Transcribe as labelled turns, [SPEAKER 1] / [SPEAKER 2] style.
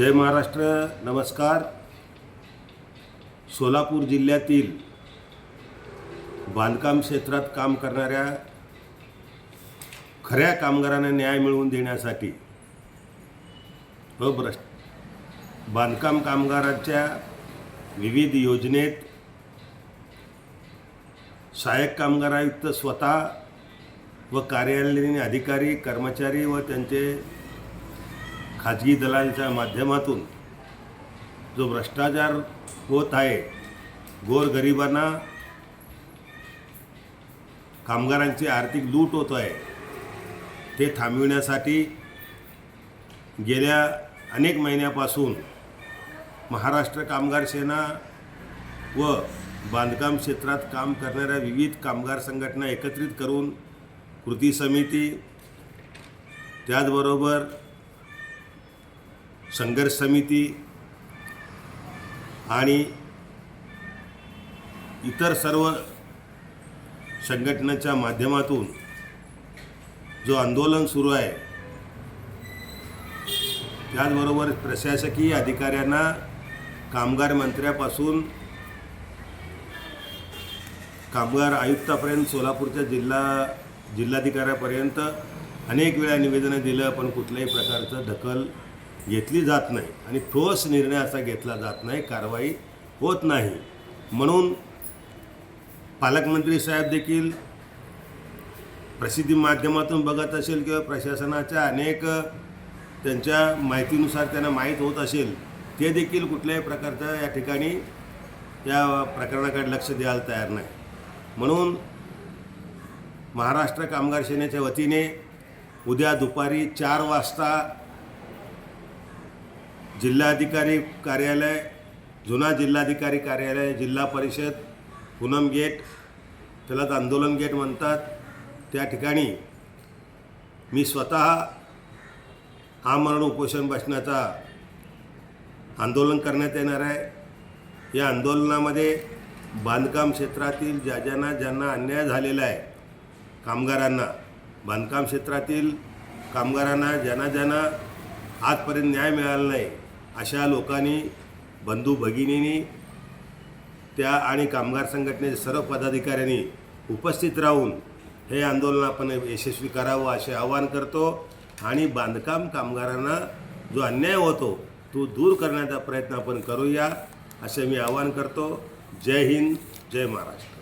[SPEAKER 1] जय महाराष्ट्र. नमस्कार. सोलापूर जिल्ह्यातील बांधकाम क्षेत्रात काम करणाऱ्या खऱ्या कामगारांना न्याय मिळवून देण्यासाठी व बांधकाम कामगारांच्या विविध योजनेत सहाय्यक कामगार आयुक्त स्वतः व कार्यालयीन अधिकारी कर्मचारी व त्यांचे खाजगी दलालांच्या माध्यमातून जो भ्रष्टाचार होत आहे, गोरगरिबांना कामगारांची आर्थिक लूट होत आहे, ते थांबविण्यासाठी गेल्या अनेक महिन्यापासून महाराष्ट्र कामगार सेना व बांधकाम क्षेत्रात काम करणाऱ्या विविध कामगार संघटना एकत्रित करून कृती समिती, त्याचबरोबर संघर्ष समिती आणि इतर सर्व संघटनांच्या माध्यमातून जो आंदोलन सुरू आहे, त्याचबरोबर प्रशासकीय अधिकाऱ्यांना कामगार मंत्र्यापासून कामगार आयुक्तापर्यंत सोलापूरच्या जिल्हाधिकाऱ्यापर्यंत अनेक वेळा निवेदनं दिलं, पण कुठल्याही प्रकारचं दखल घेतली जात नाही आणि ठोस निर्णय असा घेतला जात नाही, कारवाई होत नाही. म्हणून पालकमंत्री साहेब देखील प्रसिद्धी माध्यमातून बघत असेल किंवा प्रशासनाच्या अनेक त्यांच्या माहितीनुसार त्यांना माहीत होत असेल, ते देखील कुठल्याही प्रकारचं या ठिकाणी या प्रकरणाकडे लक्ष द्यायला तयार नाही. म्हणून महाराष्ट्र कामगार सेनेच्या वतीने उद्या दुपारी 4 वाजता जिल्हाधिकारी कार्यालय, जुना जिल्हाधिकारी कार्यालय, जिल्हा परिषद, पूनम गेट, त्यालाच आंदोलन गेट म्हणतात, त्या ठिकाणी मी स्वतः आमरण उपोषण बसण्याचा आंदोलन करण्यात येणार आहे. या आंदोलनामध्ये बांधकाम क्षेत्रातील ज्यांना अन्याय झालेला आहे, कामगारांना, बांधकाम क्षेत्रातील कामगारांना ज्यांना आजपर्यंत न्याय मिळाला नाही, अशा लोकांनी, बंधू भगिनींनी त्या आणि कामगार संघटनेचे सर्व पदाधिकाऱ्यांनी उपस्थित राहून हे आंदोलन आपण यशस्वी करावं असे आवाहन करतो आणि बांधकाम कामगारांना जो अन्याय होतो तो दूर करण्याचा प्रयत्न आपण करूया असे मी आवाहन करतो. जय हिंद, जय महाराष्ट्र.